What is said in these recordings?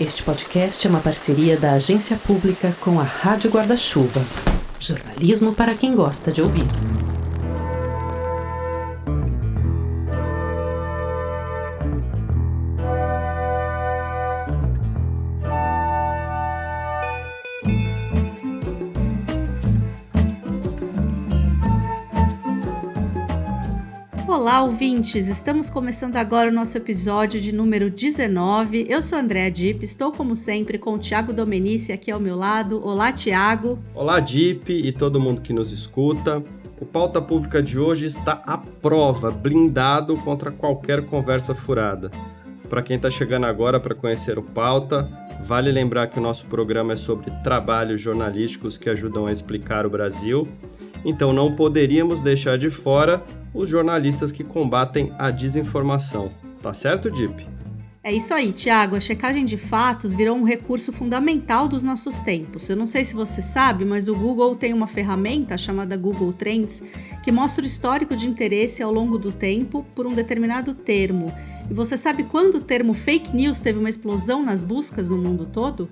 Este podcast é uma parceria da Agência Pública com a Rádio Guarda-Chuva. Jornalismo para quem gosta de ouvir. Olá, ouvintes! Estamos começando agora o nosso episódio de número 19. Eu sou a Andréa Dipp, estou como sempre com o Thiago Domenici aqui ao meu lado. Olá, Thiago! Olá, Dipp e todo mundo que nos escuta. O Pauta Pública de hoje está à prova, blindado contra qualquer conversa furada. Para quem está chegando agora para conhecer o Pauta, vale lembrar que o nosso programa é sobre trabalhos jornalísticos que ajudam a explicar o Brasil. Então não poderíamos deixar de fora os jornalistas que combatem a desinformação. Tá certo, Dipp? É isso aí, Thiago. A checagem de fatos virou um recurso fundamental dos nossos tempos. Eu não sei se você sabe, mas o Google tem uma ferramenta chamada Google Trends que mostra o histórico de interesse ao longo do tempo por um determinado termo. E você sabe quando o termo fake news teve uma explosão nas buscas no mundo todo?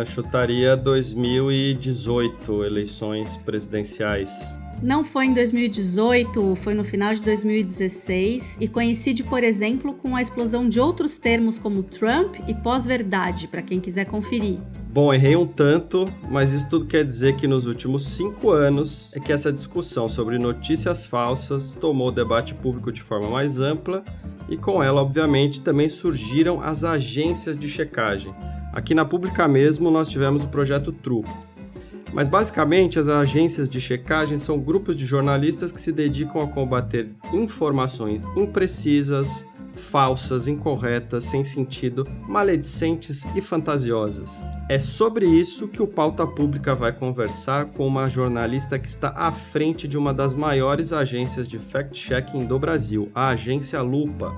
Chutaria 2018, eleições presidenciais. Não foi em 2018, foi no final de 2016 e coincide, por exemplo, com a explosão de outros termos como Trump e pós-verdade, para quem quiser conferir. Bom, errei um tanto, mas isso tudo quer dizer que nos últimos 5 anos é que essa discussão sobre notícias falsas tomou o debate público de forma mais ampla e com ela, obviamente, também surgiram as agências de checagem. Aqui na Pública mesmo nós tivemos o projeto True. Mas basicamente as agências de checagem são grupos de jornalistas que se dedicam a combater informações imprecisas, falsas, incorretas, sem sentido, maledicentes e fantasiosas. É sobre isso que o Pauta Pública vai conversar com uma jornalista que está à frente de uma das maiores agências de fact-checking do Brasil, a Agência Lupa.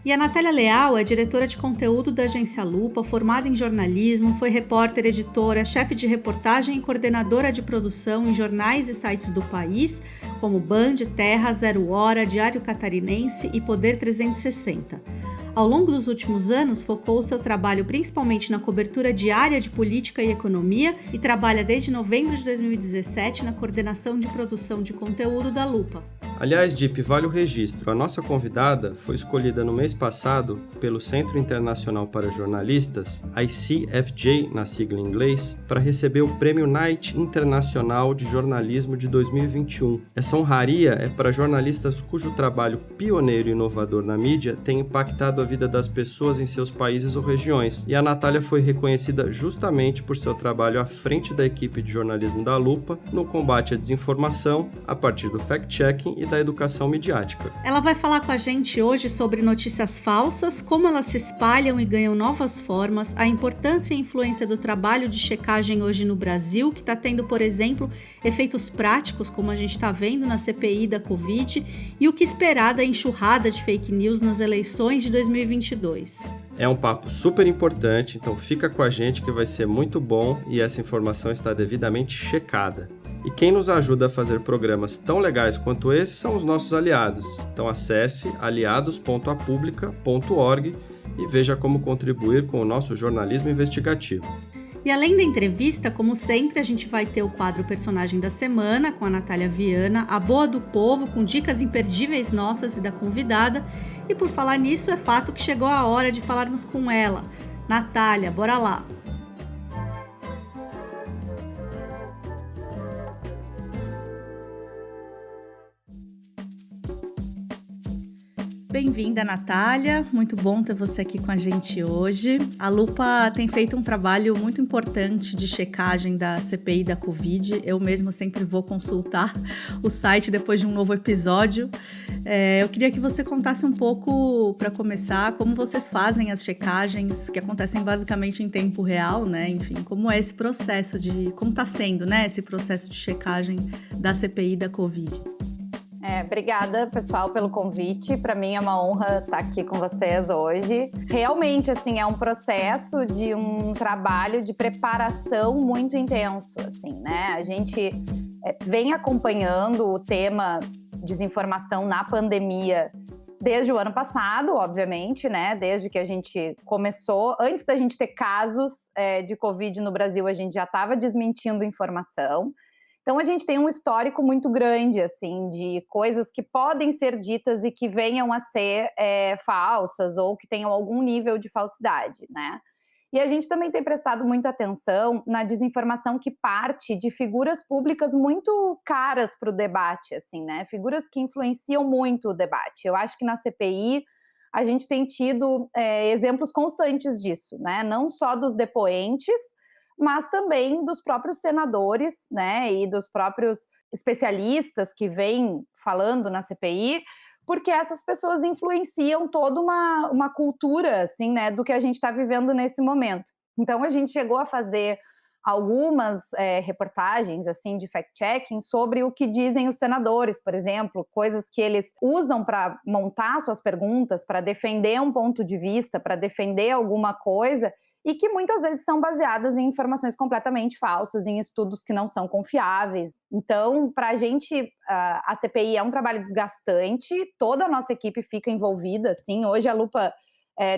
E a Natália Leal é diretora de conteúdo da Agência Lupa, formada em jornalismo, foi repórter, editora, chefe de reportagem e coordenadora de produção em jornais e sites do país, como Band, Terra, Zero Hora, Diário Catarinense e Poder 360. Ao longo dos últimos anos, focou seu trabalho principalmente na cobertura diária de política e economia e trabalha desde novembro de 2017 na coordenação de produção de conteúdo da Lupa. Aliás, Dipp, vale o registro. A nossa convidada foi escolhida no mês passado pelo Centro Internacional para Jornalistas, ICFJ, na sigla em inglês, para receber o Prêmio Knight Internacional de Jornalismo de 2021. Essa honraria é para jornalistas cujo trabalho pioneiro e inovador na mídia tem impactado a vida das pessoas em seus países ou regiões. E a Natália foi reconhecida justamente por seu trabalho à frente da equipe de jornalismo da Lupa no combate à desinformação a partir do fact-checking e da educação midiática. Ela vai falar com a gente hoje sobre notícias falsas, como elas se espalham e ganham novas formas, a importância e influência do trabalho de checagem hoje no Brasil, que está tendo, por exemplo, efeitos práticos, como a gente está vendo na CPI da Covid, e o que esperar da enxurrada de fake news nas eleições de 2022. É um papo super importante, então fica com a gente que vai ser muito bom e essa informação está devidamente checada. E quem nos ajuda a fazer programas tão legais quanto esse são os nossos aliados. Então acesse aliados.apublica.org e veja como contribuir com o nosso jornalismo investigativo. E além da entrevista, como sempre, a gente vai ter o quadro Personagem da Semana com a Natália Viana, a Boa do Povo com dicas imperdíveis nossas e da convidada. E por falar nisso, é fato que chegou a hora de falarmos com ela. Natália, bora lá! Bem-vinda, Natália. Muito bom ter você aqui com a gente hoje. A Lupa tem feito um trabalho muito importante de checagem da CPI da Covid. Eu mesma sempre vou consultar o site depois de um novo episódio. Eu queria que você contasse um pouco, para começar, como vocês fazem as checagens, que acontecem basicamente em tempo real, né? Enfim, como é esse processo como está sendo, né, esse processo de checagem da CPI da Covid. Obrigada, pessoal, pelo convite. Para mim é uma honra estar aqui com vocês hoje. Realmente, assim, é um processo de um trabalho de preparação muito intenso, assim, né? A gente vem acompanhando o tema desinformação na pandemia desde o ano passado, obviamente, né? Desde que a gente começou, antes da gente ter casos de Covid no Brasil, a gente já estava desmentindo informação. Então, a gente tem um histórico muito grande, assim, de coisas que podem ser ditas e que venham a ser falsas ou que tenham algum nível de falsidade, né? E a gente também tem prestado muita atenção na desinformação que parte de figuras públicas muito caras para o debate, assim, né? Figuras que influenciam muito o debate. Eu acho que na CPI a gente tem tido exemplos constantes disso, né? Não só dos depoentes, mas também dos próprios senadores, né? E dos próprios especialistas que vêm falando na CPI, porque essas pessoas influenciam toda uma cultura, assim, né, do que a gente está vivendo nesse momento. Então, a gente chegou a fazer algumas reportagens, assim, de fact-checking sobre o que dizem os senadores, por exemplo, coisas que eles usam para montar suas perguntas, para defender um ponto de vista, para defender alguma coisa, e que muitas vezes são baseadas em informações completamente falsas, em estudos que não são confiáveis. Então, para a gente, a CPI é um trabalho desgastante, toda a nossa equipe fica envolvida, assim. Hoje a Lupa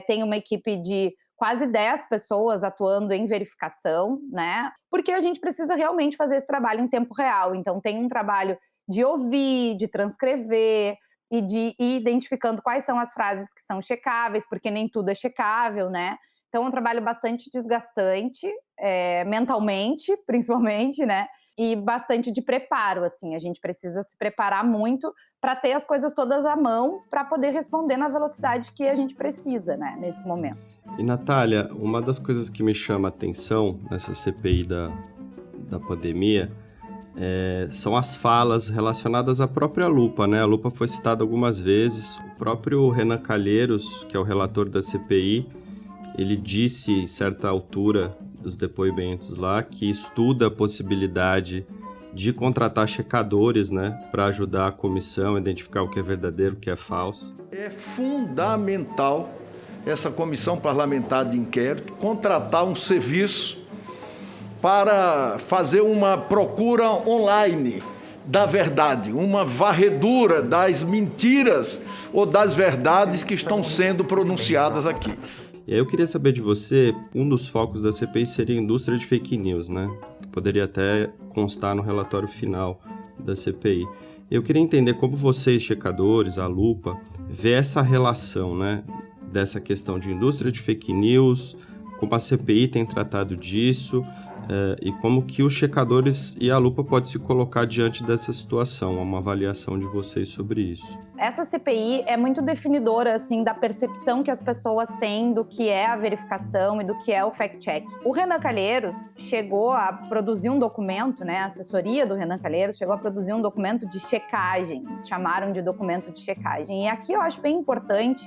tem uma equipe de quase 10 pessoas atuando em verificação, né? Porque a gente precisa realmente fazer esse trabalho em tempo real. Então, tem um trabalho de ouvir, de transcrever e de ir identificando quais são as frases que são checáveis, porque nem tudo é checável, né? Então, é um trabalho bastante desgastante, mentalmente, principalmente, né? E bastante de preparo, assim. A gente precisa se preparar muito para ter as coisas todas à mão para poder responder na velocidade que a gente precisa, né? Nesse momento. E, Natália, uma das coisas que me chama a atenção nessa CPI da pandemia são as falas relacionadas à própria Lupa, né? A Lupa foi citada algumas vezes. O próprio Renan Calheiros, que é o relator da CPI, ele disse, em certa altura dos depoimentos lá, que estuda a possibilidade de contratar checadores, né, para ajudar a comissão a identificar o que é verdadeiro, o que é falso. É fundamental essa comissão parlamentar de inquérito contratar um serviço para fazer uma procura online da verdade, uma varredura das mentiras ou das verdades que estão sendo pronunciadas aqui. E aí eu queria saber de você, um dos focos da CPI seria a indústria de fake news, né? Que poderia até constar no relatório final da CPI. Eu queria entender como vocês, checadores, a Lupa, vê essa relação, né? Dessa questão de indústria de fake news, como a CPI tem tratado disso, e como que os checadores e a Lupa pode se colocar diante dessa situação, uma avaliação de vocês sobre isso. Essa CPI é muito definidora, assim, da percepção que as pessoas têm do que é a verificação e do que é o fact-check. O Renan Calheiros chegou a produzir um documento, né, a assessoria do Renan Calheiros chegou a produzir um documento de checagem, eles chamaram de documento de checagem. E aqui eu acho bem importante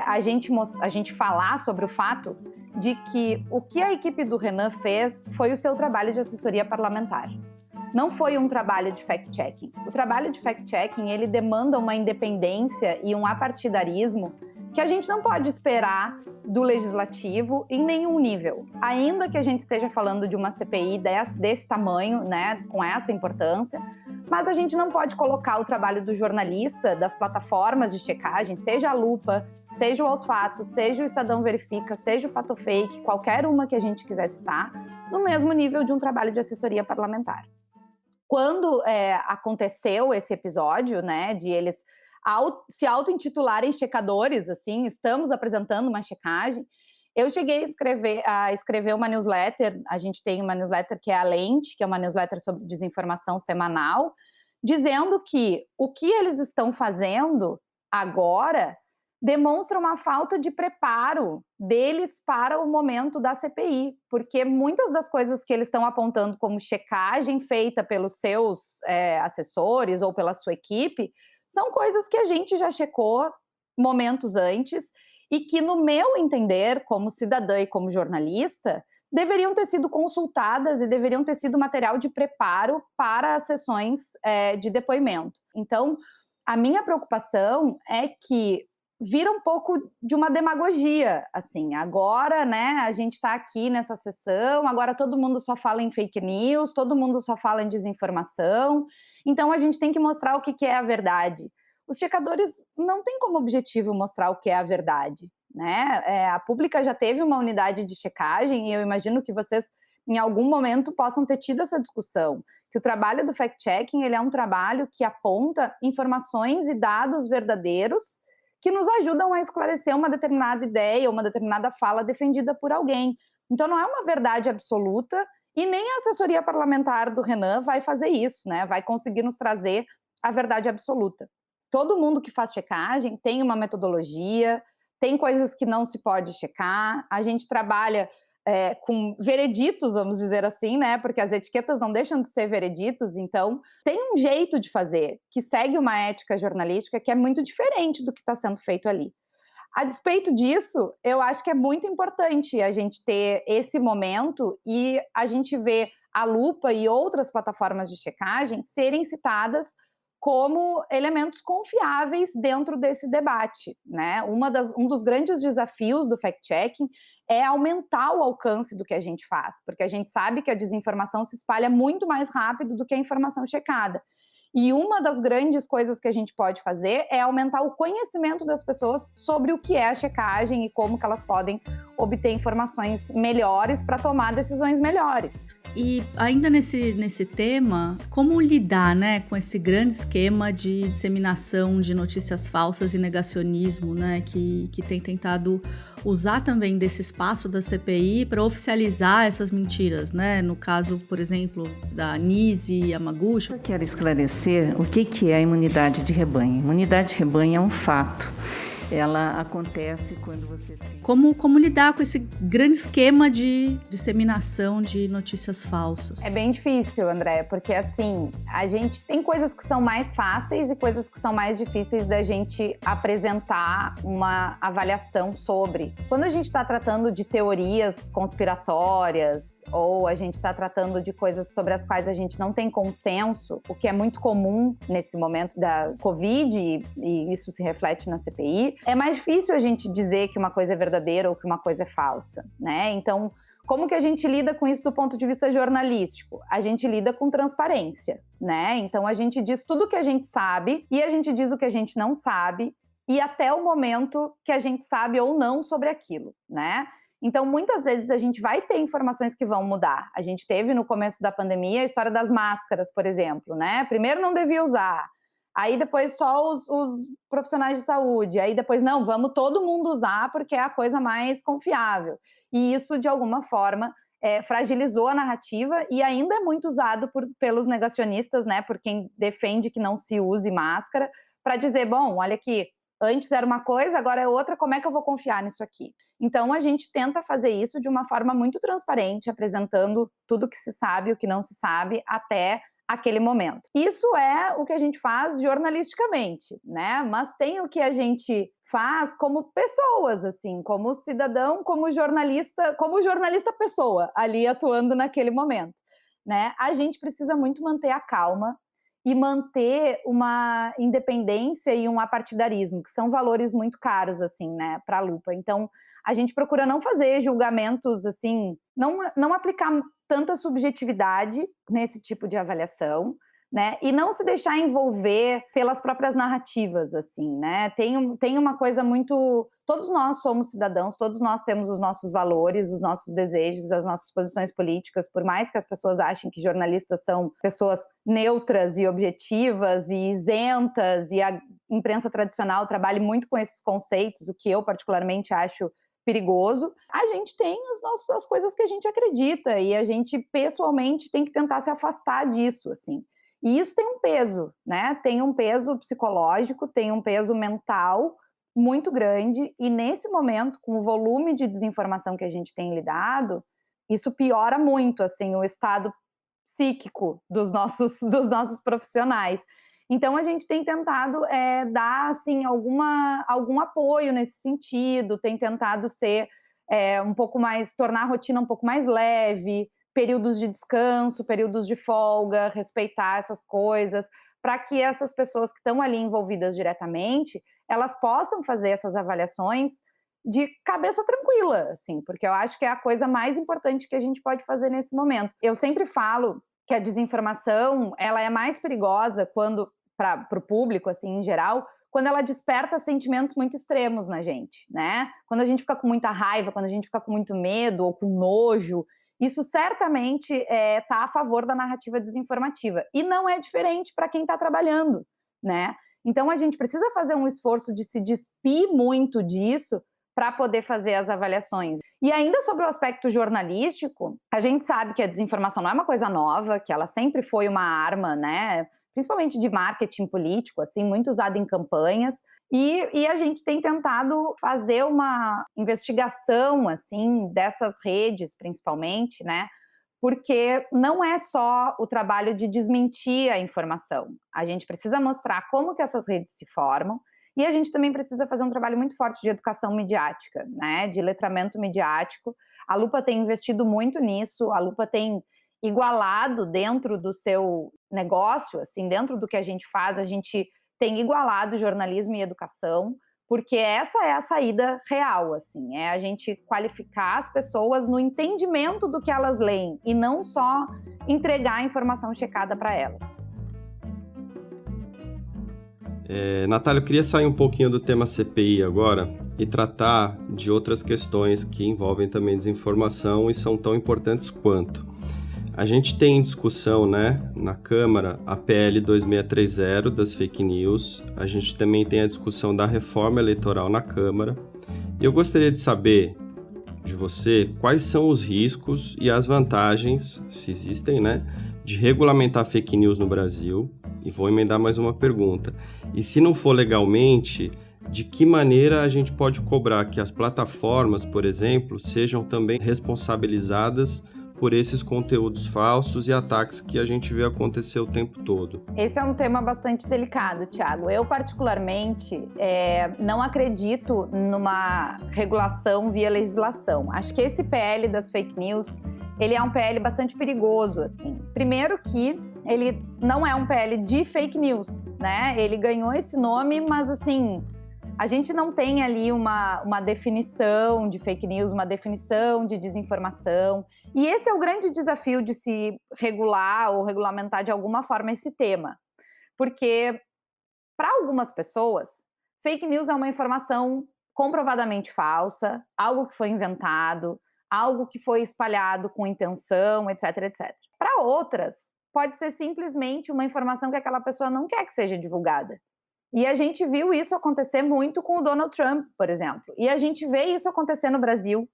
a gente falar sobre o fato de que o que a equipe do Renan fez foi o seu trabalho de assessoria parlamentar. Não foi um trabalho de fact-checking. O trabalho de fact-checking, ele demanda uma independência e um apartidarismo que a gente não pode esperar do legislativo em nenhum nível. Ainda que a gente esteja falando de uma CPI desse tamanho, né, com essa importância, mas a gente não pode colocar o trabalho do jornalista, das plataformas de checagem, seja a Lupa, seja o Aos Fatos, seja o Estadão Verifica, seja o Fato Fake, qualquer uma que a gente quiser citar, no mesmo nível de um trabalho de assessoria parlamentar. Quando aconteceu esse episódio, né, de eles se auto-intitularem checadores, assim, estamos apresentando uma checagem, eu cheguei a escrever uma newsletter, a gente tem uma newsletter que é a Lente, que é uma newsletter sobre desinformação semanal, dizendo que o que eles estão fazendo agora demonstra uma falta de preparo deles para o momento da CPI, porque muitas das coisas que eles estão apontando como checagem feita pelos seus assessores ou pela sua equipe são coisas que a gente já checou momentos antes e que, no meu entender, como cidadã e como jornalista, deveriam ter sido consultadas e deveriam ter sido material de preparo para as sessões de depoimento. Então, a minha preocupação é que vira um pouco de uma demagogia, assim, agora, né, a gente está aqui nessa sessão, agora todo mundo só fala em fake news, todo mundo só fala em desinformação, então a gente tem que mostrar o que é a verdade. os checadores não têm como objetivo mostrar o que é a verdade, né? A Pública já teve uma unidade de checagem e eu imagino que vocês, em algum momento, possam ter tido essa discussão, que o trabalho do fact-checking, ele é um trabalho que aponta informações e dados verdadeiros que nos ajudam a esclarecer uma determinada ideia, uma determinada fala defendida por alguém. Então, não é uma verdade absoluta e nem a assessoria parlamentar do Renan vai fazer isso, né? Vai conseguir nos trazer a verdade absoluta. Todo mundo que faz checagem tem uma metodologia, tem coisas que não se pode checar, a gente trabalha com vereditos, vamos dizer assim, né? Porque as etiquetas não deixam de ser vereditos, então tem um jeito de fazer que segue uma ética jornalística que é muito diferente do que está sendo feito ali. A despeito disso, eu acho que é muito importante a gente ter esse momento e a gente ver a Lupa e outras plataformas de checagem serem citadas como elementos confiáveis dentro desse debate, né? Um dos grandes desafios do fact-checking é aumentar o alcance do que a gente faz, porque a gente sabe que a desinformação se espalha muito mais rápido do que a informação checada. E uma das grandes coisas que a gente pode fazer é aumentar o conhecimento das pessoas sobre o que é a checagem e como que elas podem obter informações melhores para tomar decisões melhores. E ainda nesse tema, como lidar, né, com esse grande esquema de disseminação de notícias falsas e negacionismo, né, que tem tentado usar também desse espaço da CPI para oficializar essas mentiras, né? No caso, por exemplo, da Nise Yamaguchi. Eu quero esclarecer o que é a imunidade de rebanho. Imunidade de rebanho é um fato. Ela acontece quando você tem... Como lidar com esse grande esquema de disseminação de notícias falsas? É bem difícil, André, porque assim, a gente tem coisas que são mais fáceis e coisas que são mais difíceis da gente apresentar uma avaliação sobre. Quando a gente está tratando de teorias conspiratórias ou a gente está tratando de coisas sobre as quais a gente não tem consenso, o que é muito comum nesse momento da Covid, e isso se reflete na CPI, é mais difícil a gente dizer que uma coisa é verdadeira ou que uma coisa é falsa, né? Então, como que a gente lida com isso do ponto de vista jornalístico? A gente lida com transparência, né? Então, a gente diz tudo o que a gente sabe e a gente diz o que a gente não sabe e até o momento que a gente sabe ou não sobre aquilo, né? Então, muitas vezes a gente vai ter informações que vão mudar. A gente teve no começo da pandemia a história das máscaras, por exemplo, né? Primeiro não devia usar, aí depois só os profissionais de saúde, aí depois não, vamos todo mundo usar porque é a coisa mais confiável. E isso, de alguma forma, fragilizou a narrativa e ainda é muito usado pelos negacionistas, né? Por quem defende que não se use máscara, para dizer, bom, olha aqui, antes era uma coisa, agora é outra, como é que eu vou confiar nisso aqui? Então, a gente tenta fazer isso de uma forma muito transparente, apresentando tudo o que se sabe, o que não se sabe, até aquele momento. Isso é o que a gente faz jornalisticamente, né? Mas tem o que a gente faz como pessoas, assim, como cidadão, como jornalista pessoa, ali atuando naquele momento, né? A gente precisa muito manter a calma e manter uma independência e um apartidarismo, que são valores muito caros, assim, né, para a Lupa. Então, a gente procura não fazer julgamentos, assim, não aplicar tanta subjetividade nesse tipo de avaliação, né, e não se deixar envolver pelas próprias narrativas, assim, né. Tem uma coisa muito... Todos nós somos cidadãos, todos nós temos os nossos valores, os nossos desejos, as nossas posições políticas, por mais que as pessoas achem que jornalistas são pessoas neutras e objetivas e isentas, e a imprensa tradicional trabalhe muito com esses conceitos, o que eu particularmente acho perigoso, a gente tem as coisas que a gente acredita e a gente pessoalmente tem que tentar se afastar disso, assim. E isso tem um peso, né? Tem um peso psicológico, tem um peso mental muito grande, e nesse momento, com o volume de desinformação que a gente tem lidado, isso piora muito, assim, o estado psíquico dos nossos profissionais. Então, a gente tem tentado dar, assim, algum apoio nesse sentido, tem tentado ser um pouco mais, tornar a rotina um pouco mais leve, períodos de descanso, períodos de folga, respeitar essas coisas, para que essas pessoas que estão ali envolvidas diretamente, elas possam fazer essas avaliações de cabeça tranquila, assim, porque eu acho que é a coisa mais importante que a gente pode fazer nesse momento. Eu sempre falo que a desinformação, ela é mais perigosa quando para o público, assim, em geral, quando ela desperta sentimentos muito extremos na gente, né? Quando a gente fica com muita raiva, quando a gente fica com muito medo ou com nojo, isso certamente está a favor da narrativa desinformativa. E não é diferente para quem está trabalhando, né? Então, a gente precisa fazer um esforço de se despir muito disso para poder fazer as avaliações. E ainda sobre o aspecto jornalístico, a gente sabe que a desinformação não é uma coisa nova, que ela sempre foi uma arma, né? Principalmente de marketing político, assim, muito usada em campanhas, e a gente tem tentado fazer uma investigação, assim, dessas redes, principalmente, né, porque não é só o trabalho de desmentir a informação, a gente precisa mostrar como que essas redes se formam, e a gente também precisa fazer um trabalho muito forte de educação midiática, né, de letramento midiático. A Lupa tem investido muito nisso, a Lupa tem igualado dentro do seu negócio, assim, dentro do que a gente faz, a gente tem igualado jornalismo e educação, porque essa é a saída real, assim, é a gente qualificar as pessoas no entendimento do que elas leem e não só entregar a informação checada para elas. Natália, eu queria sair um pouquinho do tema CPI agora e tratar de outras questões que envolvem também desinformação e são tão importantes quanto. A gente tem em discussão, né, na Câmara, a PL 2630 das fake news. A gente também tem a discussão da reforma eleitoral na Câmara. E eu gostaria de saber de você quais são os riscos e as vantagens, se existem, né, de regulamentar fake news no Brasil. E vou emendar mais uma pergunta. E se não for legalmente, de que maneira a gente pode cobrar que as plataformas, por exemplo, sejam também responsabilizadas por esses conteúdos falsos e ataques que a gente vê acontecer o tempo todo? Esse é um tema bastante delicado, Thiago. Eu, particularmente, não acredito numa regulação via legislação. Acho que esse PL das fake news, ele é um PL bastante perigoso, assim. Primeiro que ele não é um PL de fake news, né? Ele ganhou esse nome, mas, assim, a gente não tem ali uma definição de fake news, uma definição de desinformação. E esse é o grande desafio de se regular ou regulamentar de alguma forma esse tema. Porque, para algumas pessoas, fake news é uma informação comprovadamente falsa, algo que foi inventado, algo que foi espalhado com intenção, etc, etc. Para outras, pode ser simplesmente uma informação que aquela pessoa não quer que seja divulgada. E a gente viu isso acontecer muito com o Donald Trump, por exemplo. E a gente vê isso acontecer no Brasil,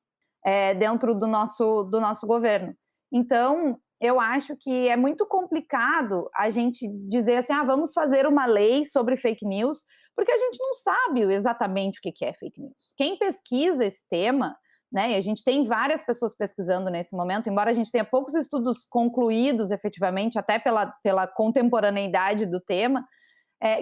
dentro do nosso governo. Então, eu acho que é muito complicado a gente dizer assim, vamos fazer uma lei sobre fake news, porque a gente não sabe exatamente o que é fake news. Quem pesquisa esse tema, né, e a gente tem várias pessoas pesquisando nesse momento, embora a gente tenha poucos estudos concluídos efetivamente, até pela contemporaneidade do tema,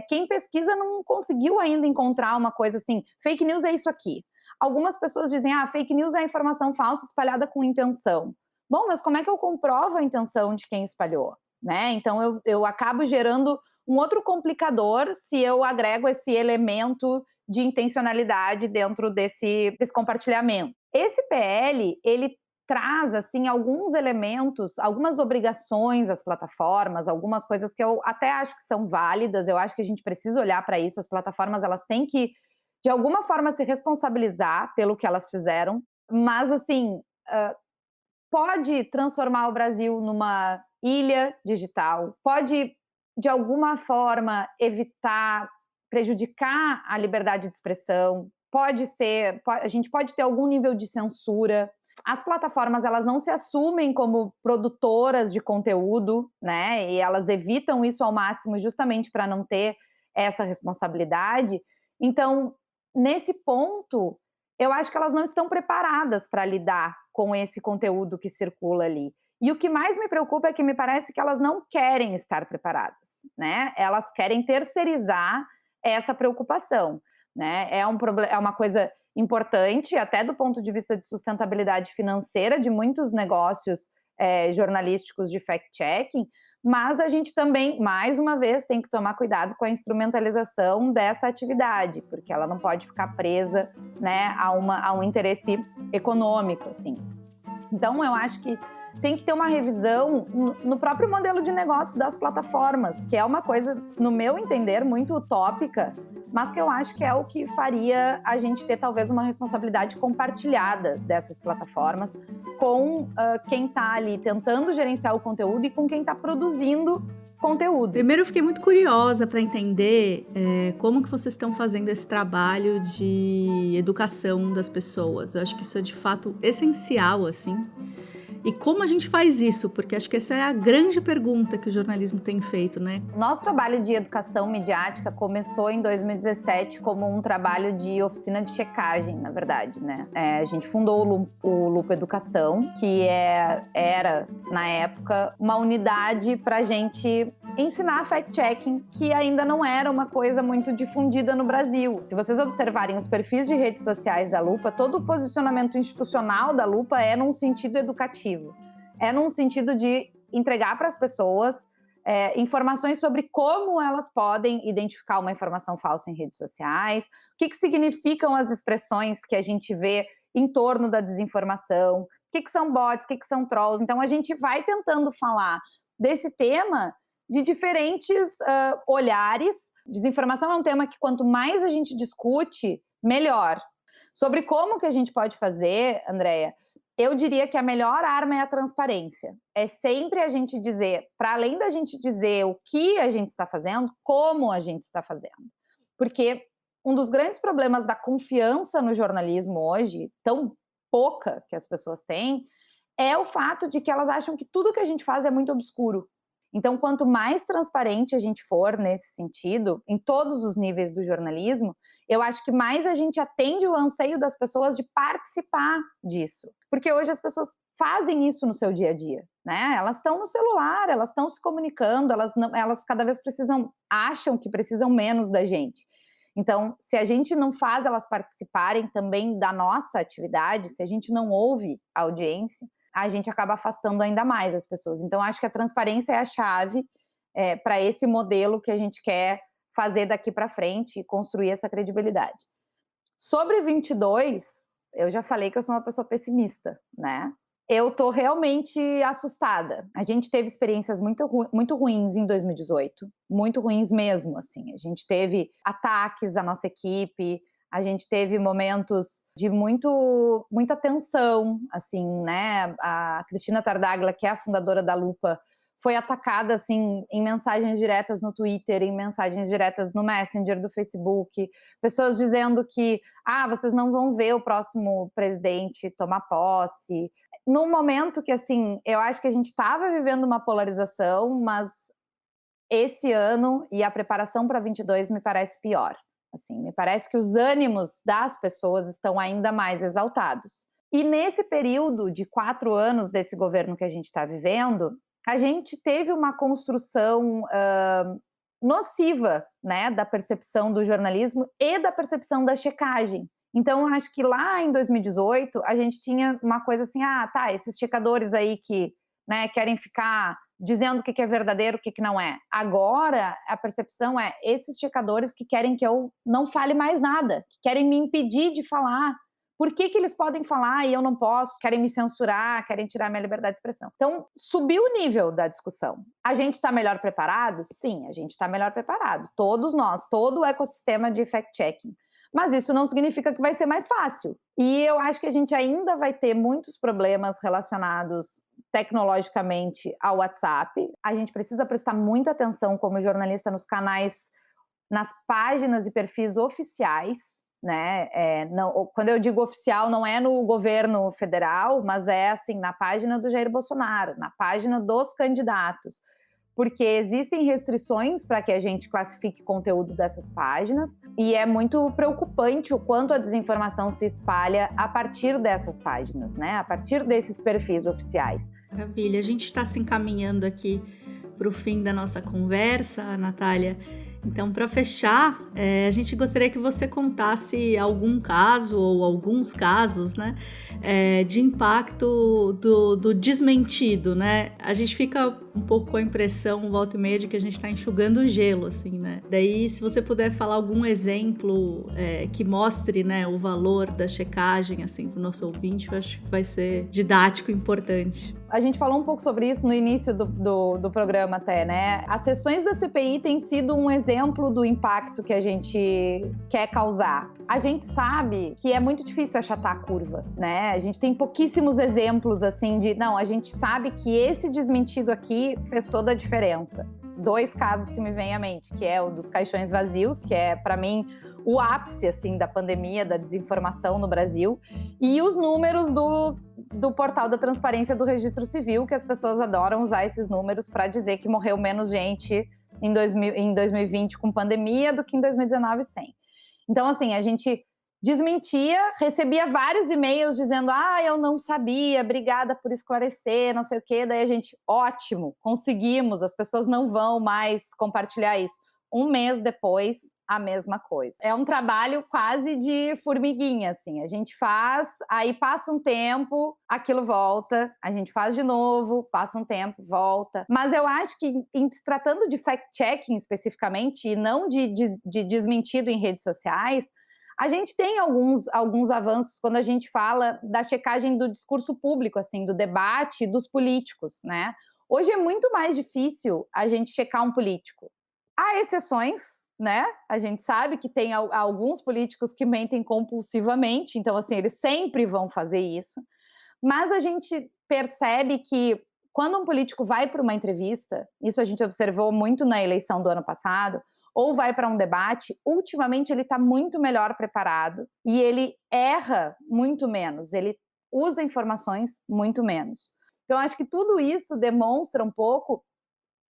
quem pesquisa não conseguiu ainda encontrar uma coisa assim, fake news é isso aqui. Algumas pessoas dizem, fake news é a informação falsa espalhada com intenção. Bom, mas como é que eu comprovo a intenção de quem espalhou? Né? Então, eu acabo gerando um outro complicador se eu agrego esse elemento de intencionalidade dentro desse compartilhamento. Esse PL, ele traz, assim, alguns elementos, algumas obrigações às plataformas, algumas coisas que eu até acho que são válidas, eu acho que a gente precisa olhar para isso, as plataformas, elas têm que, de alguma forma, se responsabilizar pelo que elas fizeram, mas, assim, pode transformar o Brasil numa ilha digital, pode, de alguma forma, prejudicar a liberdade de expressão, a gente pode ter algum nível de censura. As plataformas, elas não se assumem como produtoras de conteúdo, né? E elas evitam isso ao máximo justamente para não ter essa responsabilidade. Então, nesse ponto, eu acho que elas não estão preparadas para lidar com esse conteúdo que circula ali. E o que mais me preocupa é que me parece que elas não querem estar preparadas, né? Elas querem terceirizar essa preocupação, né? É uma coisa importante, até do ponto de vista de sustentabilidade financeira de muitos negócios jornalísticos de fact-checking, mas a gente também, mais uma vez, tem que tomar cuidado com a instrumentalização dessa atividade, porque ela não pode ficar presa, né, a um interesse econômico, assim. Então, eu acho que tem que ter uma revisão no próprio modelo de negócio das plataformas, que é uma coisa, no meu entender, muito utópica, mas que eu acho que é o que faria a gente ter talvez uma responsabilidade compartilhada dessas plataformas com quem está ali tentando gerenciar o conteúdo e com quem está produzindo conteúdo. Primeiro, eu fiquei muito curiosa para entender como que vocês estão fazendo esse trabalho de educação das pessoas. Eu acho que isso é de fato essencial, assim. E como a gente faz isso? Porque acho que essa é a grande pergunta que o jornalismo tem feito, né? Nosso trabalho de educação midiática começou em 2017 como um trabalho de oficina de checagem, na verdade, né? A gente fundou o Lupa Educação, que era, na época, uma unidade para a gente ensinar fact-checking, que ainda não era uma coisa muito difundida no Brasil. Se vocês observarem os perfis de redes sociais da Lupa, todo o posicionamento institucional da Lupa é num sentido educativo. É num sentido de entregar para as pessoas informações sobre como elas podem identificar uma informação falsa em redes sociais, o que significam as expressões que a gente vê em torno da desinformação, o que são bots, o que são trolls. Então, a gente vai tentando falar desse tema de diferentes olhares. Desinformação é um tema que quanto mais a gente discute, melhor. Sobre como que a gente pode fazer, Andréia, eu diria que a melhor arma é a transparência. É sempre a gente dizer, para além da gente dizer o que a gente está fazendo, como a gente está fazendo. Porque um dos grandes problemas da confiança no jornalismo hoje, tão pouca que as pessoas têm, é o fato de que elas acham que tudo que a gente faz é muito obscuro. Então, quanto mais transparente a gente for nesse sentido, em todos os níveis do jornalismo, eu acho que mais a gente atende o anseio das pessoas de participar disso. Porque hoje as pessoas fazem isso no seu dia a dia, né? Elas estão no celular, elas estão se comunicando, elas cada vez acham que precisam menos da gente. Então, se a gente não faz elas participarem também da nossa atividade, se a gente não ouve a audiência, a gente acaba afastando ainda mais as pessoas. Então, acho que a transparência é a chave para esse modelo que a gente quer fazer daqui para frente e construir essa credibilidade. Sobre 22, eu já falei que eu sou uma pessoa pessimista, né? Eu tô realmente assustada. A gente teve experiências muito ruins em 2018, muito ruins mesmo, assim. A gente teve ataques à nossa equipe, a gente teve momentos de muita tensão, assim, né? A Cristina Tartaglia, que é a fundadora da Lupa, foi atacada, assim, em mensagens diretas no Twitter, em mensagens diretas no Messenger do Facebook, pessoas dizendo que, vocês não vão ver o próximo presidente tomar posse. Num momento que, assim, eu acho que a gente estava vivendo uma polarização, mas esse ano e a preparação para 22 me parece pior. Assim, me parece que os ânimos das pessoas estão ainda mais exaltados. E nesse período de 4 anos desse governo que a gente está vivendo, a gente teve uma construção nociva, né, da percepção do jornalismo e da percepção da checagem. Então, eu acho que lá em 2018, a gente tinha uma coisa assim, esses checadores aí que, né, querem ficar dizendo o que é verdadeiro, o que não é. Agora, a percepção é esses checadores que querem que eu não fale mais nada, que querem me impedir de falar. Por que eles podem falar e eu não posso? Querem me censurar, querem tirar minha liberdade de expressão. Então, subiu o nível da discussão. A gente está melhor preparado? Sim, a gente está melhor preparado. Todos nós, todo o ecossistema de fact-checking. Mas isso não significa que vai ser mais fácil. E eu acho que a gente ainda vai ter muitos problemas relacionados tecnologicamente ao WhatsApp. A gente precisa prestar muita atenção como jornalista nos canais, nas páginas e perfis oficiais, né? Quando eu digo oficial, não é no governo federal, mas é assim, na página do Jair Bolsonaro, na página dos candidatos. Porque existem restrições para que a gente classifique conteúdo dessas páginas e é muito preocupante o quanto a desinformação se espalha a partir dessas páginas, né? A partir desses perfis oficiais. Maravilha, a gente está se encaminhando aqui para o fim da nossa conversa, Natália. Então, para fechar, a gente gostaria que você contasse algum caso ou alguns casos, né, de impacto do desmentido, né? A gente fica um pouco com a impressão, volta e meia, de que a gente está enxugando gelo, assim, né? Daí, se você puder falar algum exemplo que mostre, né, o valor da checagem, assim, para o nosso ouvinte, eu acho que vai ser didático e importante. A gente falou um pouco sobre isso no início do programa até, né? As sessões da CPI têm sido um exemplo do impacto que a gente quer causar. A gente sabe que é muito difícil achatar a curva, né? A gente tem pouquíssimos exemplos, assim, a gente sabe que esse desmentido aqui fez toda a diferença. 2 casos que me vêm à mente, que é o dos caixões vazios, que é, para mim, o ápice, assim, da pandemia, da desinformação no Brasil, e os números do portal da transparência do Registro Civil, que as pessoas adoram usar esses números para dizer que morreu menos gente em 2020 com pandemia do que em 2019 sem. Então, assim, a gente desmentia, recebia vários e-mails dizendo eu não sabia, obrigada por esclarecer, não sei o quê. Daí a gente, ótimo, conseguimos, as pessoas não vão mais compartilhar isso. 1 mês depois, a mesma coisa. É um trabalho quase de formiguinha, assim. A gente faz, aí passa um tempo, aquilo volta, a gente faz de novo, passa um tempo, volta. Mas eu acho que, se tratando de fact-checking especificamente, e não de desmentido em redes sociais, a gente tem alguns avanços quando a gente fala da checagem do discurso público, assim, do debate dos políticos, né? Hoje é muito mais difícil a gente checar um político. Há exceções, né? A gente sabe que tem alguns políticos que mentem compulsivamente, então, assim, eles sempre vão fazer isso. Mas a gente percebe que quando um político vai para uma entrevista, isso a gente observou muito na eleição do ano passado, ou vai para um debate, ultimamente ele está muito melhor preparado e ele erra muito menos, ele usa informações muito menos. Então, acho que tudo isso demonstra um pouco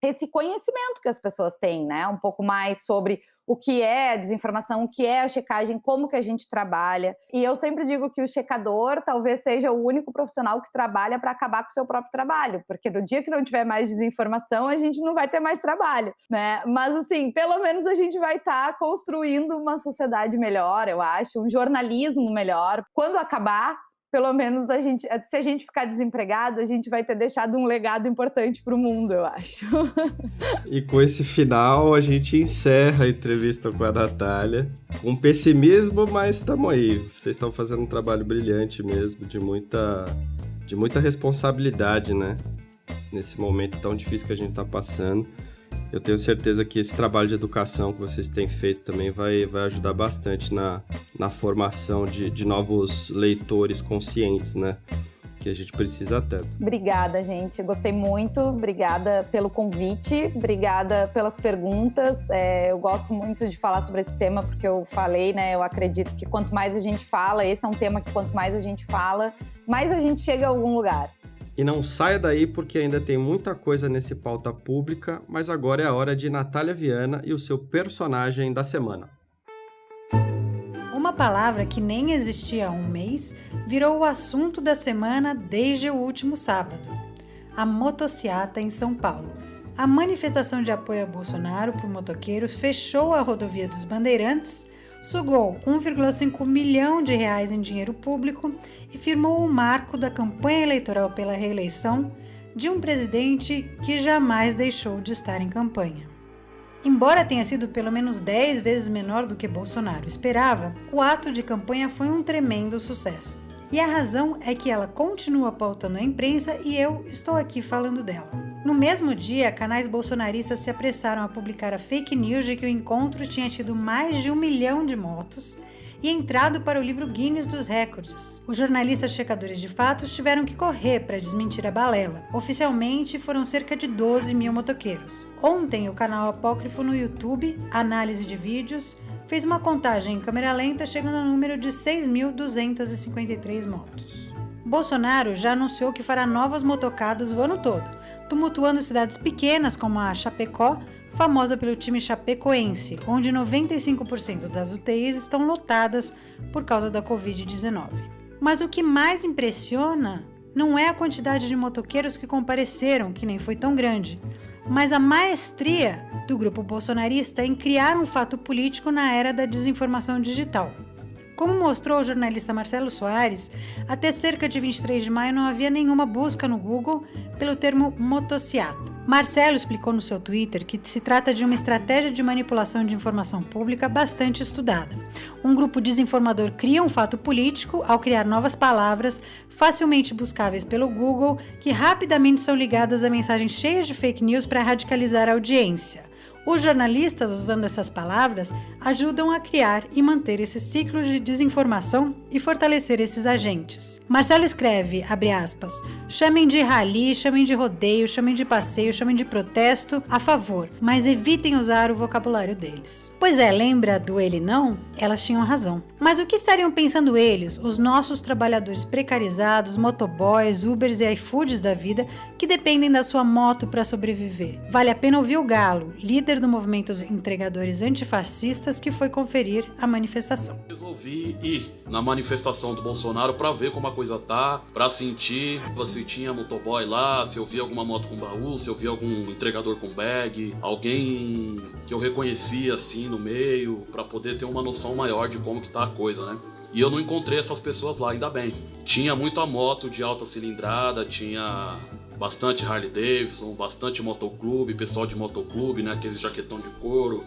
esse conhecimento que as pessoas têm, né? Um pouco mais sobre o que é a desinformação, o que é a checagem, como que a gente trabalha. E eu sempre digo que o checador talvez seja o único profissional que trabalha para acabar com o seu próprio trabalho, porque no dia que não tiver mais desinformação, a gente não vai ter mais trabalho, né? Mas, assim, pelo menos a gente vai estar construindo uma sociedade melhor, eu acho, um jornalismo melhor. Quando acabar, pelo menos se a gente ficar desempregado, a gente vai ter deixado um legado importante para o mundo, eu acho. E com esse final, a gente encerra a entrevista com a Natália. Com pessimismo, mas estamos aí. Vocês estão fazendo um trabalho brilhante mesmo, de muita responsabilidade, né? Nesse momento tão difícil que a gente está passando. Eu tenho certeza que esse trabalho de educação que vocês têm feito também vai ajudar bastante na formação de novos leitores conscientes, né? Que a gente precisa tanto. Obrigada, gente. Gostei muito. Obrigada pelo convite. Obrigada pelas perguntas. Eu gosto muito de falar sobre esse tema porque eu falei, né? Eu acredito que quanto mais a gente fala, esse é um tema que quanto mais a gente fala, mais a gente chega a algum lugar. E não saia daí porque ainda tem muita coisa nesse Pauta Pública, mas agora é a hora de Natália Viana e o seu personagem da semana. Uma palavra que nem existia há um mês virou o assunto da semana desde o último sábado. A motociata em São Paulo. A manifestação de apoio a Bolsonaro por motoqueiros fechou a rodovia dos Bandeirantes, sugou 1,5 milhão de reais em dinheiro público e firmou o marco da campanha eleitoral pela reeleição de um presidente que jamais deixou de estar em campanha. Embora tenha sido pelo menos 10 vezes menor do que Bolsonaro esperava, o ato de campanha foi um tremendo sucesso. E a razão é que ela continua pautando a imprensa e eu estou aqui falando dela. No mesmo dia, canais bolsonaristas se apressaram a publicar a fake news de que o encontro tinha tido mais de 1 milhão de motos e entrado para o livro Guinness dos Recordes. Os jornalistas checadores de fatos tiveram que correr para desmentir a balela. Oficialmente, foram cerca de 12 mil motoqueiros. Ontem, o canal apócrifo no YouTube, Análise de Vídeos, fez uma contagem em câmera lenta, chegando ao número de 6.253 motos. Bolsonaro já anunciou que fará novas motocadas o ano todo, tumultuando cidades pequenas como a Chapecó, famosa pelo time chapecoense, onde 95% das UTIs estão lotadas por causa da Covid-19. Mas o que mais impressiona não é a quantidade de motoqueiros que compareceram, que nem foi tão grande, mas a maestria do grupo bolsonarista em criar um fato político na era da desinformação digital. Como mostrou o jornalista Marcelo Soares, até cerca de 23 de maio não havia nenhuma busca no Google pelo termo motociata. Marcelo explicou no seu Twitter que se trata de uma estratégia de manipulação de informação pública bastante estudada. Um grupo desinformador cria um fato político ao criar novas palavras facilmente buscáveis pelo Google que rapidamente são ligadas a mensagens cheias de fake news para radicalizar a audiência. Os jornalistas, usando essas palavras, ajudam a criar e manter esse ciclo de desinformação e fortalecer esses agentes. Marcelo escreve, abre aspas, chamem de rally, chamem de rodeio, chamem de passeio, chamem de protesto, a favor, mas evitem usar o vocabulário deles. Pois é, lembra do ele não? Elas tinham razão. Mas o que estariam pensando eles, os nossos trabalhadores precarizados, motoboys, Ubers e iFoods da vida, que dependem da sua moto para sobreviver? Vale a pena ouvir o Galo, líder do movimento dos entregadores antifascistas, que foi conferir a manifestação. Resolvi ir na manifestação do Bolsonaro para ver como a coisa tá, para sentir se tinha motoboy lá, se eu via alguma moto com baú, se eu via algum entregador com bag, alguém que eu reconhecia assim no meio, para poder ter uma noção maior de como que tá a coisa, né? E eu não encontrei essas pessoas lá, ainda bem. Tinha muita moto de alta cilindrada, tinha bastante Harley Davidson, bastante motoclube, pessoal de motoclube, né, aqueles jaquetão de couro,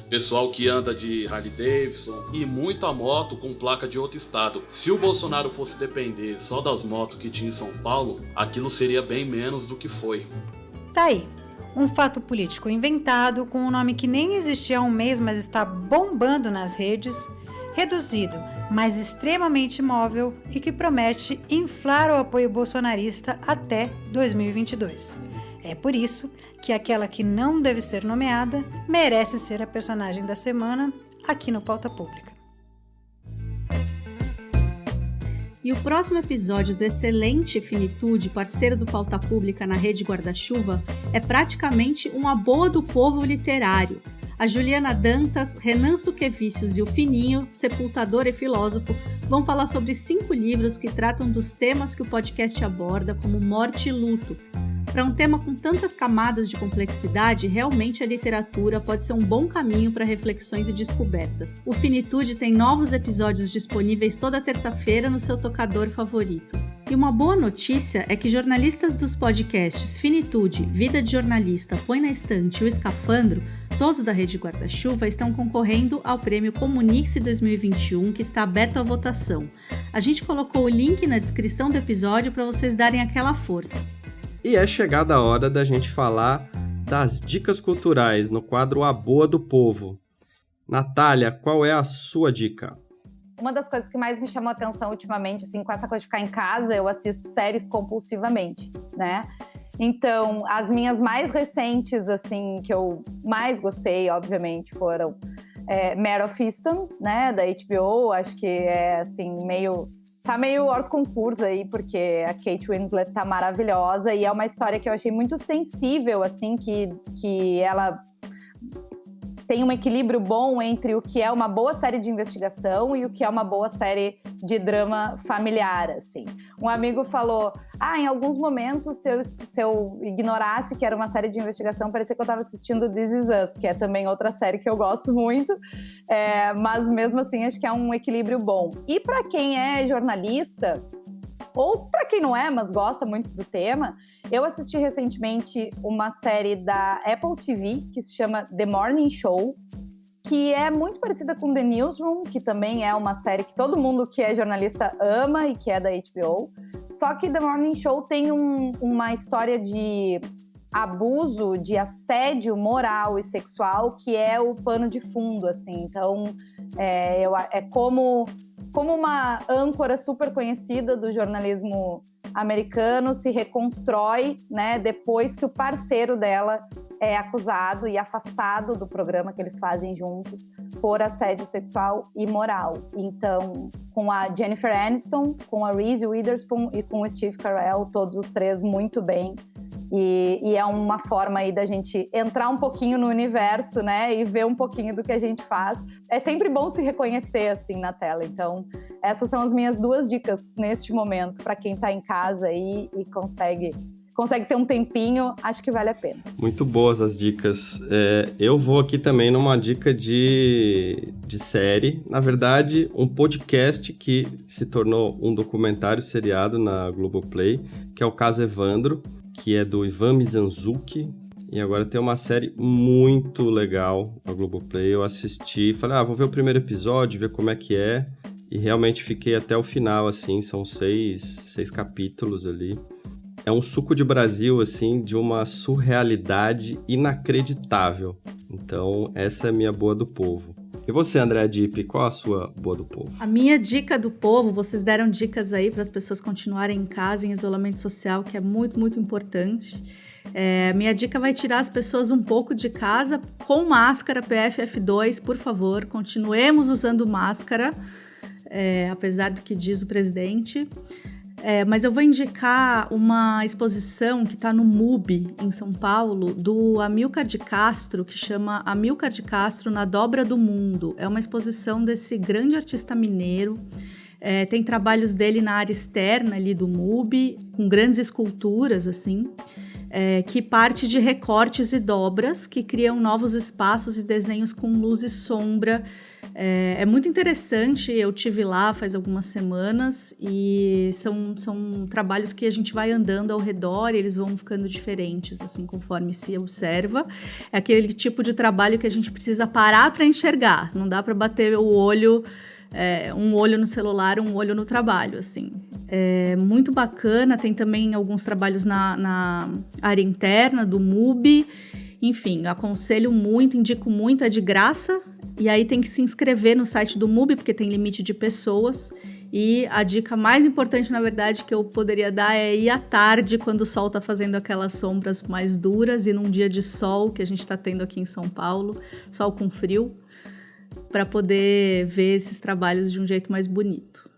pessoal que anda de Harley Davidson e muita moto com placa de outro estado. Se o Bolsonaro fosse depender só das motos que tinha em São Paulo, aquilo seria bem menos do que foi. Tá aí, um fato político inventado com um nome que nem existia há um mês, mas está bombando nas redes, reduzido, mas extremamente móvel e que promete inflar o apoio bolsonarista até 2022. É por isso que aquela que não deve ser nomeada merece ser a personagem da semana aqui no Pauta Pública. E o próximo episódio do excelente Finitude, parceiro do Pauta Pública na Rede Guarda-Chuva, é praticamente uma boa do povo literário. A Juliana Dantas, Renan Suquevicius e o Fininho, sepultador e filósofo, vão falar sobre 5 livros que tratam dos temas que o podcast aborda, como morte e luto. Para um tema com tantas camadas de complexidade, realmente a literatura pode ser um bom caminho para reflexões e descobertas. O Finitude tem novos episódios disponíveis toda terça-feira no seu tocador favorito. E uma boa notícia é que jornalistas dos podcasts Finitude, Vida de Jornalista, Põe na Estante e O Escafandro, todos da Rede Guarda-Chuva, estão concorrendo ao Prêmio Comunique-se 2021, que está aberto à votação. A gente colocou o link na descrição do episódio para vocês darem aquela força. E é chegada a hora da gente falar das dicas culturais no quadro A Boa do Povo. Natália, qual é a sua dica? Uma das coisas que mais me chamou a atenção ultimamente, assim, com essa coisa de ficar em casa, eu assisto séries compulsivamente, né? Então, as minhas mais recentes, assim, que eu mais gostei, obviamente, foram Mare of Easttown, né, da HBO. Acho que é, assim, tá meio hors concurso aí, porque a Kate Winslet tá maravilhosa e é uma história que eu achei muito sensível, assim, que ela tem um equilíbrio bom entre o que é uma boa série de investigação e o que é uma boa série de drama familiar, assim. Um amigo falou, em alguns momentos, se eu ignorasse que era uma série de investigação, parecia que eu estava assistindo This Is Us, que é também outra série que eu gosto muito, mas mesmo assim acho que é um equilíbrio bom. E para quem é jornalista, ou para quem não é, mas gosta muito do tema, eu assisti recentemente uma série da Apple TV que se chama The Morning Show, que é muito parecida com The Newsroom, que também é uma série que todo mundo que é jornalista ama e que é da HBO. Só que The Morning Show tem uma história de abuso, de assédio moral e sexual que é o pano de fundo, assim. Então, é como uma âncora super conhecida do jornalismo americano se reconstrói, né, depois que o parceiro dela é acusado e afastado do programa que eles fazem juntos por assédio sexual e moral. Então, com a Jennifer Aniston, com a Reese Witherspoon e com o Steve Carell, todos os três muito bem. E é uma forma aí da gente entrar um pouquinho no universo, né, e ver um pouquinho do que a gente faz. É sempre bom se reconhecer, assim, na tela. Então, essas são as minhas 2 dicas neste momento, para quem está em casa aí e consegue consegue ter um tempinho, acho que vale a pena. Muito boas as dicas. Eu vou aqui também numa dica de série. Na verdade, um podcast que se tornou um documentário seriado na Globoplay, que é o Caso Evandro, que é do Ivan Mizanzuki. E agora tem uma série muito legal na Globoplay. Eu assisti, falei, vou ver o primeiro episódio, ver como é que é. E realmente fiquei até o final, assim, são 6 capítulos ali. É um suco de Brasil, assim, de uma surrealidade inacreditável. Então, essa é a minha boa do povo. E você, Andréa Dipp, qual a sua boa do povo? A minha dica do povo, vocês deram dicas aí para as pessoas continuarem em casa, em isolamento social, que é muito, muito importante. Minha dica vai tirar as pessoas um pouco de casa com máscara PFF2, por favor. Continuemos usando máscara, apesar do que diz o presidente. Mas eu vou indicar uma exposição que está no MUBI, em São Paulo, do Amilcar de Castro, que chama Amilcar de Castro na Dobra do Mundo. É uma exposição desse grande artista mineiro. Tem trabalhos dele na área externa ali do MUBI, com grandes esculturas, assim, que parte de recortes e dobras que criam novos espaços e desenhos com luz e sombra. É muito interessante, eu tive lá faz algumas semanas e são trabalhos que a gente vai andando ao redor e eles vão ficando diferentes, assim, conforme se observa. É aquele tipo de trabalho que a gente precisa parar para enxergar, não dá para bater o olho, um olho no celular, um olho no trabalho, assim. É muito bacana, tem também alguns trabalhos na área interna do MUBI. Enfim, aconselho muito, indico muito, é de graça. E aí tem que se inscrever no site do MUBI, porque tem limite de pessoas. E a dica mais importante, na verdade, que eu poderia dar é ir à tarde, quando o sol está fazendo aquelas sombras mais duras, e num dia de sol, que a gente está tendo aqui em São Paulo, sol com frio, para poder ver esses trabalhos de um jeito mais bonito.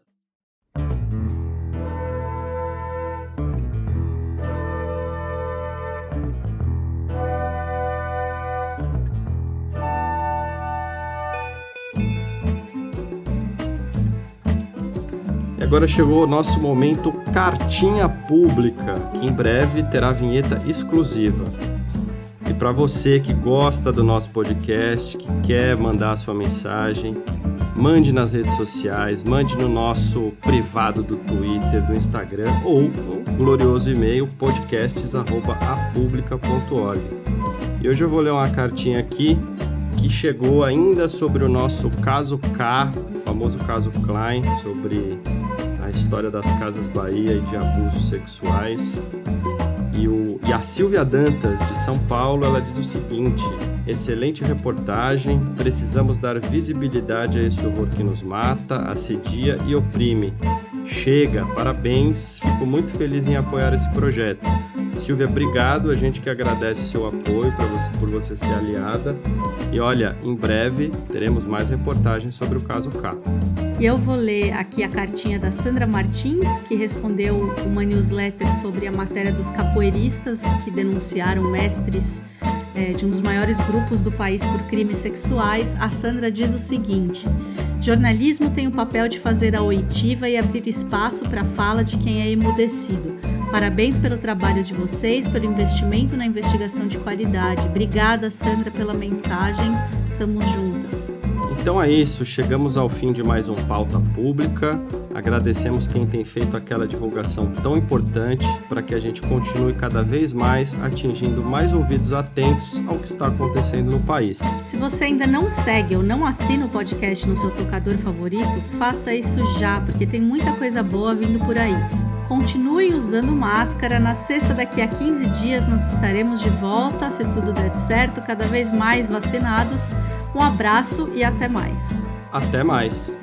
Agora chegou o nosso momento Cartinha Pública, que em breve terá vinheta exclusiva. E para você que gosta do nosso podcast, que quer mandar a sua mensagem, mande nas redes sociais, mande no nosso privado do Twitter, do Instagram ou no glorioso e-mail podcasts@apublica.org. E hoje eu vou ler uma cartinha aqui que chegou ainda sobre o nosso caso K, o famoso caso Klein, sobre a história das Casas Bahia e de abusos sexuais. E a Silvia Dantas, de São Paulo, ela diz o seguinte: excelente reportagem, precisamos dar visibilidade a esse horror que nos mata, assedia e oprime. Chega, parabéns, fico muito feliz em apoiar esse projeto. Silvia, obrigado, a gente que agradece o seu apoio por você ser aliada. E olha, em breve teremos mais reportagens sobre o caso K. E eu vou ler aqui a cartinha da Sandra Martins, que respondeu uma newsletter sobre a matéria dos capoeiristas que denunciaram mestres de um dos maiores grupos do país por crimes sexuais. A Sandra diz o seguinte: jornalismo tem o papel de fazer a oitiva e abrir espaço para a fala de quem é emudecido. Parabéns pelo trabalho de vocês, pelo investimento na investigação de qualidade. Obrigada, Sandra, pela mensagem. Tamo juntas. Então é isso, chegamos ao fim de mais um Pauta Pública. Agradecemos quem tem feito aquela divulgação tão importante para que a gente continue cada vez mais atingindo mais ouvidos atentos ao que está acontecendo no país. Se você ainda não segue ou não assina o podcast no seu tocador favorito, faça isso já, porque tem muita coisa boa vindo por aí. Continuem usando máscara. Na sexta, daqui a 15 dias, nós estaremos de volta, se tudo der certo, cada vez mais vacinados. Um abraço e até mais. Até mais.